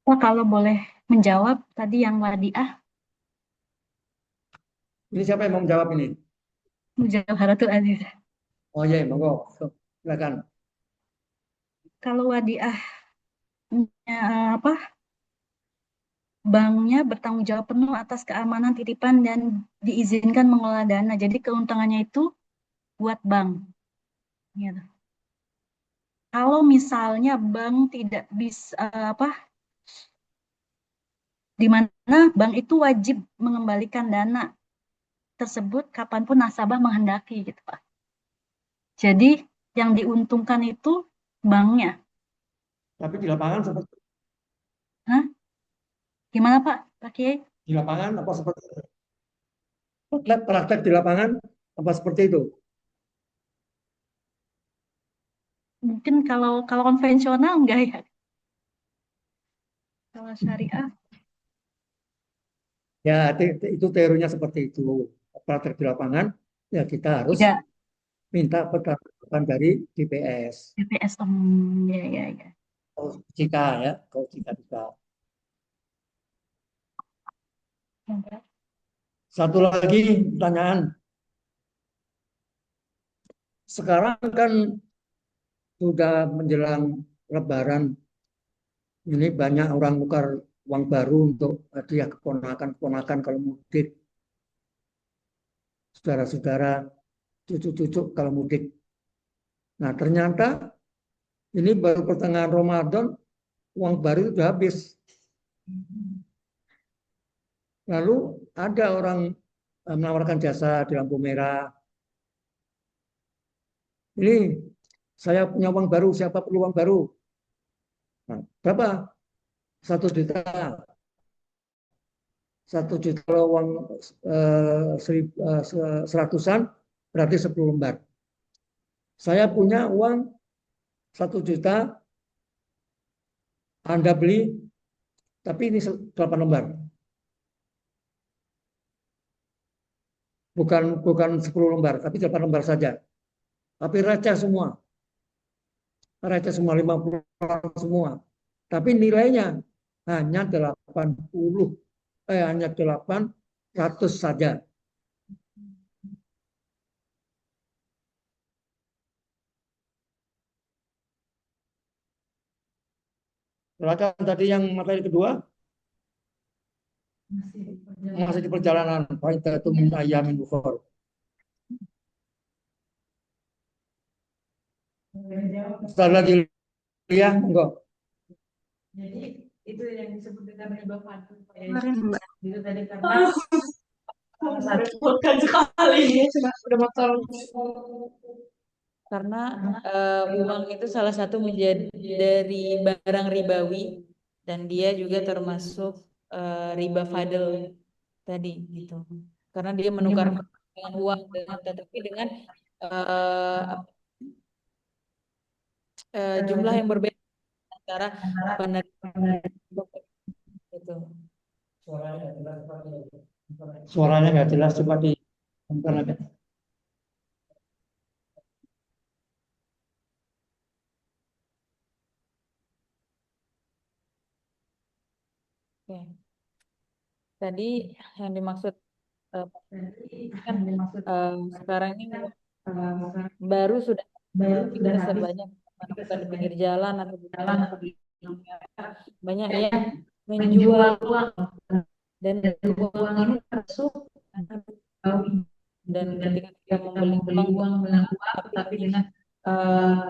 Wah, kalau boleh menjawab tadi yang Wadiah, Ini siapa yang mau menjawab ini? Mujawaratul Aziz. Oh iya, monggo. Silakan. Kalau wadiah apa banknya bertanggung jawab penuh atas keamanan titipan dan diizinkan mengelola dana. Jadi keuntungannya itu buat bank. Gitu. Kalau misalnya bank tidak bisa apa, di mana bank itu wajib mengembalikan dana tersebut kapanpun nasabah menghendaki, gitu Pak. Jadi yang diuntungkan itu banknya. Tapi di lapangan seperti Hah? Gimana Pak? Pak Kiai? di lapangan apa seperti itu? Praktek di lapangan apa seperti itu? Mungkin kalau konvensional enggak ya. Kalau syariah Ya, itu teorinya seperti itu. Praktek di lapangan, ya kita harus tidak minta pendapat dari DPS. DPS. Ya ya ya. Jika ya, kalau jika bisa. Satu lagi pertanyaan. Sekarang kan sudah menjelang Lebaran, ini banyak orang tukar uang baru untuk hadiah keponakan-keponakan kalau mudik, saudara-saudara, cucu-cucu kalau mudik. Nah, ternyata ini baru pertengahan Ramadan, uang baru itu sudah habis. Lalu ada orang menawarkan jasa di lampu merah. Ini saya punya uang baru, siapa perlu uang baru? Nah, berapa? 1 juta. 1 juta kalau uang seratusan berarti 10 lembar. Saya punya uang 1 juta, Anda beli, tapi ini 8 lembar. Bukan 10 lembar, tapi 8 lembar saja. Tapi receh semua. Receh semua, 50 semua. Tapi nilainya hanya 800 saja. Silakan tadi yang materi kedua. Masih di perjalanan. Faidatum min ayyamin ukhra. Sekali lagi ya, enggak. Jadi itu yang disebut dengan riba fadl. Kemarin Mbak. Itu tadi karena bukan sekali ya udah motor. Karena uang itu salah satu menjadi dari barang ribawi dan dia juga termasuk riba fadl tadi gitu. Karena dia menukar dengan uang tetapi dengan jumlah yang berbeda antara penerima itu. Suaranya nggak jelas, coba di. Oke. Tadi yang dimaksud kan sekarang ini baru sudah kita sebanyak menemukan di pinggir jalan atau di jalan banyak yang menjual uang dan uang ini masuk dan ketika kita membeli uang tapi dengan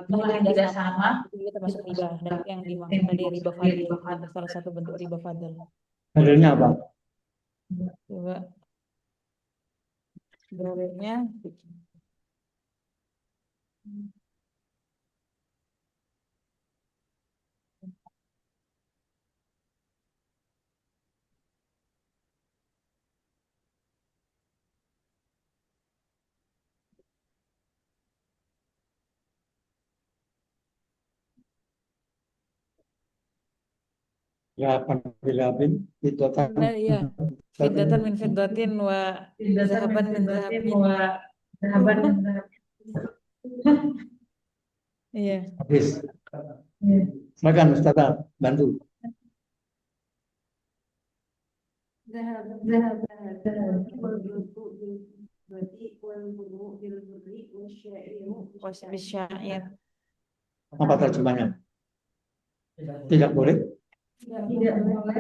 jumlah yang tidak sama itu kita masuk riba dan itu yang dimaksud tadi riba fadl, salah satu bentuk riba fadl. Dalilnya apa? Coba dalilnya Ya, apabila itu iya fiddatan min fiddatin wa zahaban min zahabin iya habis. Silakan Ustaz, bantu. Wasyair. Apa terjemahnya? Tidak boleh. Tidak boleh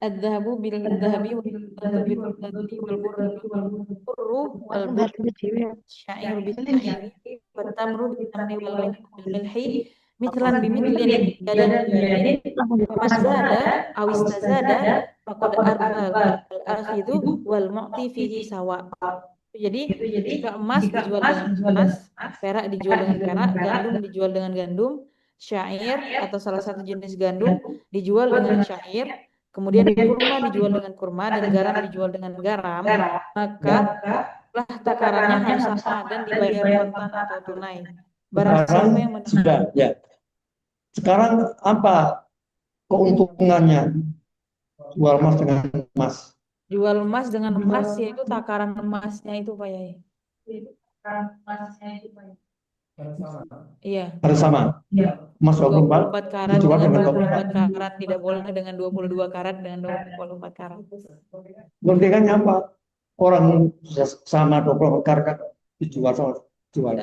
الذهب بالذهب والفضة بالفضة والبر والبر الشعير بالشعير والتمر بالتمر والملح بالملح مثلا بمثل يدا بيد فما زاد أو استزاد فقد أربى الآخذ والمعطي فيه سواء. Jadi jika emas dijual dengan emas, perak dijual dengan perak, gandum dijual dengan gandum, syair atau salah satu jenis gandum dijual dengan syair, kemudian kurma dijual dengan kurma dan garam dijual dengan garam, maka takarannya harus sama dan dibayar kontan atau tunai. Barang Sekarang siapa yang sudah, ya. Sekarang apa keuntungannya jual emas dengan emas? jual emas dengan emas, yaitu takaran emasnya itu Pak Yai. Iya. Harus sama. Emas 24 karat dijual dengan dengan 24 karat, tidak boleh dengan 22 karat dengan 24 karat. Pentingnya apa? Orang sama 24 karat dijual sama jual.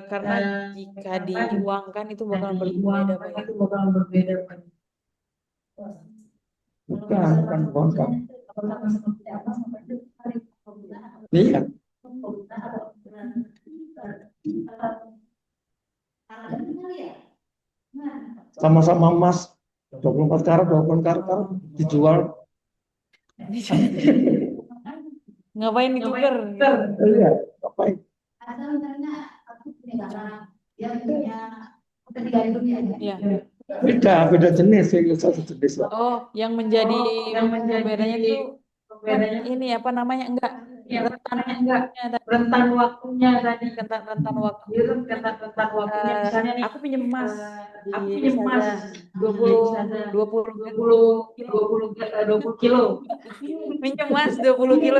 Karena jika diuangkan itu bakal berbeda Pak Yai. Bukan uangkan. Iya. Sama-sama emas 24 karat dijual. Ngapain ditukar? Iya, ngapain? Ya. Beda jenis, satu jenis lah. Oh, yang menjadi bedanya itu ini apa namanya, enggak rentan waktunya tadi rentan waktunya misalnya nih, aku pinjam emas di Saza 20 kilo pinjam emas 20 kilo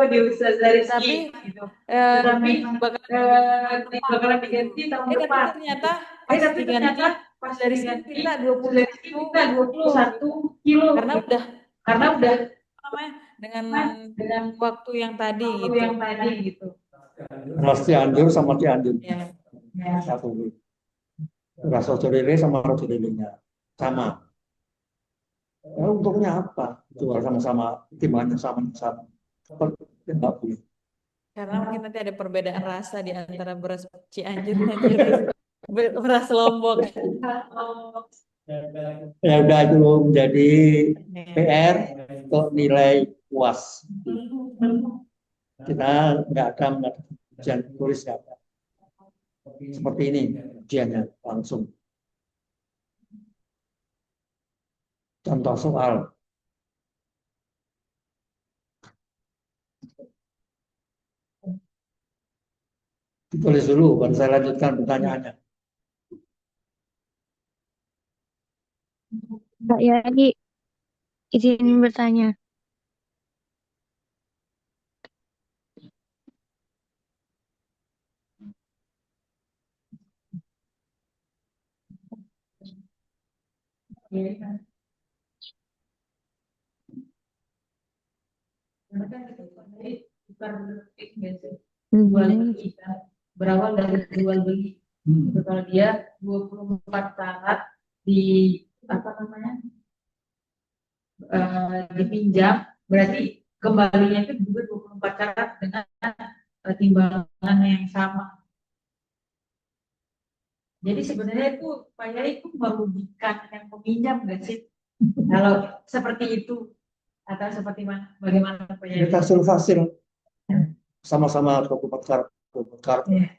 di Ustazah Rizky, tapi bakalan diganti tahun depan. Ternyata pas diganti dari Rizky minta 21 kilo karena udah namanya dengan waktu yang tadi gitu. Mas Cianjur sama Cianjur. Ya. Satu. Ras rojo lele sama rojo lelenya sama. Ya, untungnya apa? Jual sama-sama, timbangannya sama-sama. Tidak boleh. Karena mungkin nanti ada perbedaan rasa di antara beras Cianjur dan beras Lombok. Ya udah, itu menjadi PR untuk nilai puas. Kita nggak ada ujian tulis nggak ada. Seperti ini ujiannya langsung. Contoh soal. Ditulis dulu, baru saya lanjutkan pertanyaannya. Kak Yani, izin bertanya. Berawal dari jual beli. Kalau dia 24 karat di apa namanya dipinjam, berarti kembalinya itu juga 24 karat dengan timbangan yang sama. Jadi sebenarnya itu Pak Yai itu merugikan yang peminjam nggak sih? Kalau seperti itu atau seperti mana? Bagaimana Pak Yai? Kita fasil sama-sama 24 karat. 24 karat. Ya.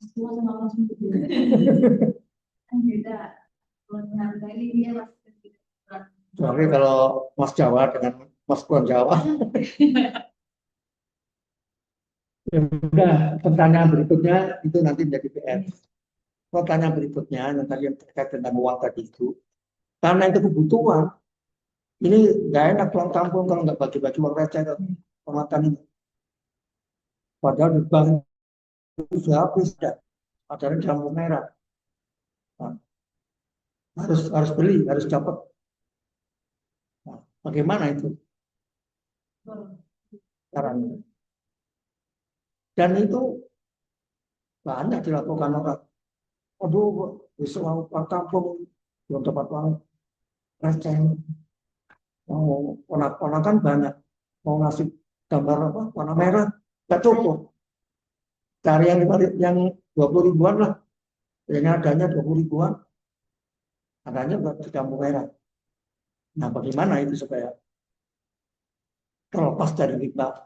Semua sama langsung kan beda. Tapi kalau Mas Jawa dengan Mas Kulon Jawa. Ya udah, pertanyaan berikutnya itu nanti menjadi PR. Pertanyaan berikutnya yang tadi yang terkait dengan uang tadi itu, karena itu kebutuhan. Ini nggak enak pulang kampung kalau nggak bagi-bagi uang receh ke pemakan ini. Padahal di bank itu sudah habis, ada lampu merah. Nah, harus beli, harus dapat. Nah, bagaimana itu caranya? Dan itu banyak dilakukan orang. Aduh, besok mau ke kampung, belum dapat uang receh. Mau ponak-ponakan banyak. Mau ngasih gambar apa, warna merah, nggak cukup. Cari yang 20 ribuan lah. Yang adanya 20 ribuan, adanya tidak mau merah. Nah, bagaimana itu supaya terlepas dari riba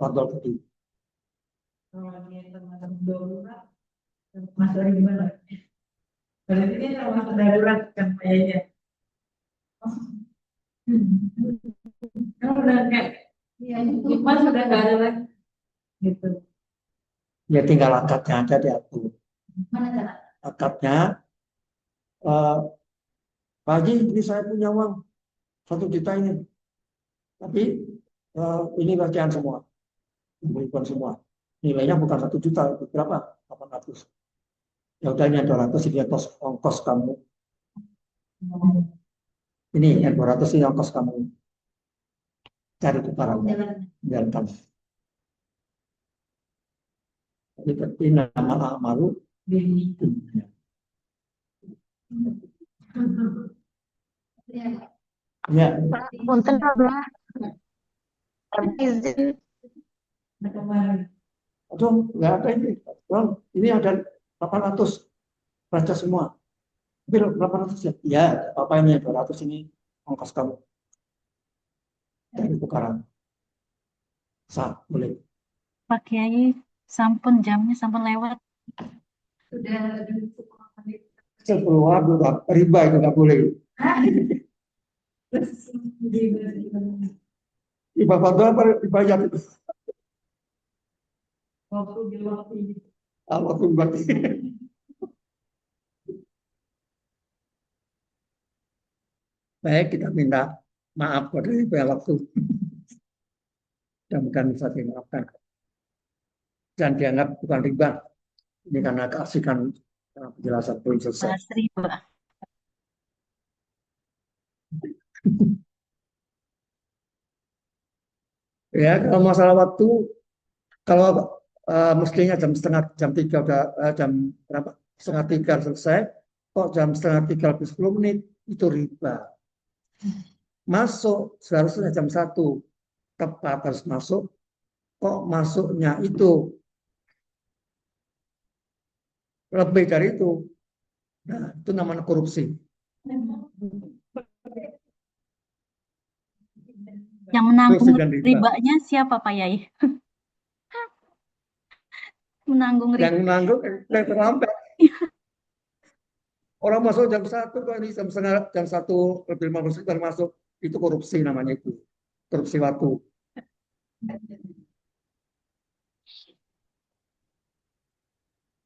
kontrol tadi? Kalau dia termasuk darurat, termasuk gimana? Berarti ini termasuk darurat kan kayaknya. Kan udah kayak, ya, Mas sudah nggak ada lagi. Gitu. Ya tinggal akadnya aja diatur. Akadnya, Pak Haji, ini saya punya uang 1 juta ini. Tapi ini bagian semua. Bukan semua. Nilainya bukan 1 juta, berapa? 800. Ya udah ini 200 ini ongkos kamu. Ini yang 200 ini ongkos kamu. Cari tukarannya. Jalan kamu. Ini nama amalu. Ya. Punten Abah. Izin. Aduh, nggak ada ini. Bang, ini ada 800. Baca semua. Tapi 800 ya? Ya, apa ini 200 ini ongkos kamu. Dari tukaran. Sah, boleh. Pak Kiai, sampun jamnya sampun lewat. Sudah 10 udah riba itu nggak boleh. Riba fadl apa riba yat itu? waktu di waktu ini. Allah tuh berarti. Baik, kita minta maaf pada riba waktu. Mudah-mudahan bisa dimaafkan. Dan dianggap bukan riba. Ini karena keasikan penjelasan belum selesai. Bahas riba. Ya, kalau masalah waktu, kalau mestinya jam 3 udah jam berapa? Setengah 3 selesai, kok jam setengah 3 lebih 10 menit itu riba. Masuk seharusnya jam 1 tepat harus masuk, kok masuknya itu lebih dari itu. Nah, itu namanya korupsi. Yang menanggung Korupsi dan riba. ribanya siapa Pak Yai? Menanggung Yang riba. menanggung yang terlambat. Orang masuk jam 1 kok ini jam 1 lebih 15 baru masuk, itu korupsi namanya itu. Korupsi waktu.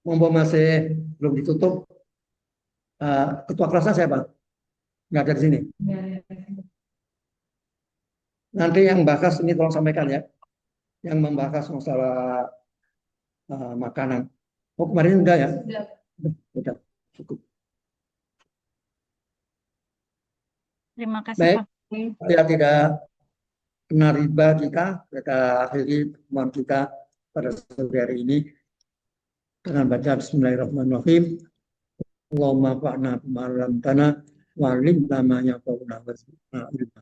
Mumpung masih belum ditutup, ketua kelasnya siapa? Nggak ada di sini. Nanti yang bahas ini tolong sampaikan ya, yang membahas masalah makanan. Oh kemarin enggak ya? Sudah cukup. Terima kasih Baik, Pak Kiai. saya tidak kena riba kita akhiri pertemuan kita pada sore hari ini dengan baca Bismillahirrahmanirrahim. Allahumma fa'na bima tanah walim namanya fauna wasna ilma.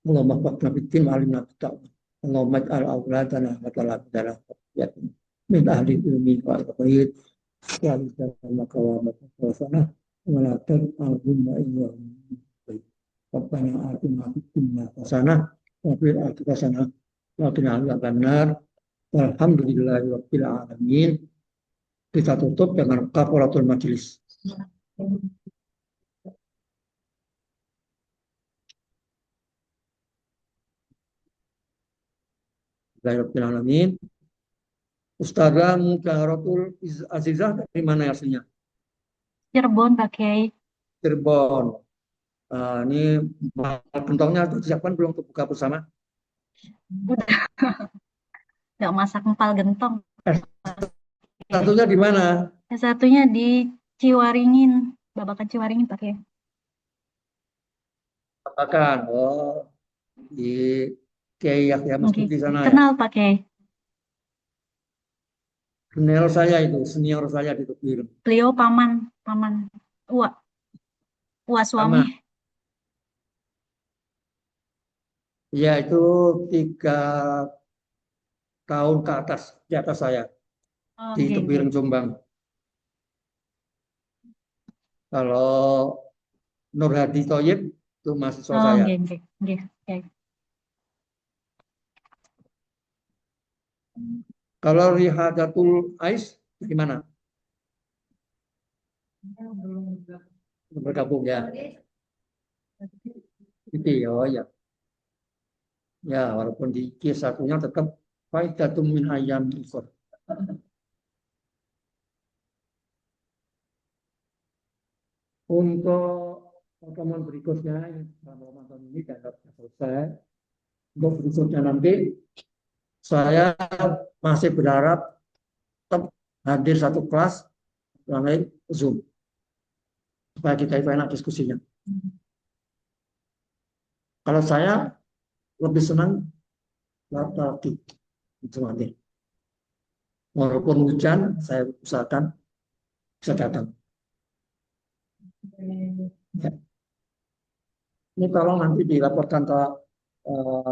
Allahumma fa'na bitin alimna ta'ala. Allahumma ij'al auladana wa talabdana min ahli ilmi wa al-khair wa al-jannah wa sana wa la tar'ahumma illa Rabbana atina fid dunya hasanah wa fil akhirati hasanah wa qina adzabannar. Walhamdulillahi rabbil alamin. Kita tutup dengan kafaratul majelis. Rabbil alamin. Ustazah Mutaharatul Azizah dari mana aslinya? Cirebon Pak Kiai. Cirebon. Ini gentongnya disiapkan belum untuk buka bersama? Udah. Nggak masak empal gentong. Satunya di mana? Yang satunya di Ciwaringin. Babakan Ciwaringin pakai. Apakan? Oh, di Kiai Yahya Oke, Masjid di sana ya. kenal pakai. Senior saya itu, senior saya di Tebuireng. Beliau paman, paman. Wah, wah suami. Sama, ya itu 3 tahun ke atas, di atas saya, di Oke, oke. Tebuireng Jombang. Kalau Nur Hadi Thoyib itu mahasiswa saya. Oke, oke, oke, oke. Kalau Rihadatul Ais gimana? Bergabung ya. Gitu ya, oh ya. Ya, walaupun di Q1-nya tetap faidatun min ayam ukhur. Untuk pertemuan berikutnya yang selama Ramadan ini dianggap selesai. Untuk berikutnya nanti saya masih berharap tetap hadir satu kelas melalui Zoom supaya kita itu enak diskusinya. Kalau saya lebih senang lagi itu nanti. Walaupun hujan, saya usahakan bisa datang. Ya. Ini tolong nanti dilaporkan ke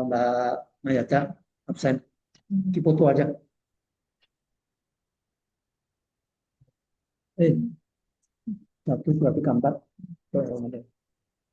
Mbak Mayada absen, dipoto aja. Satu, dua, tiga, empat.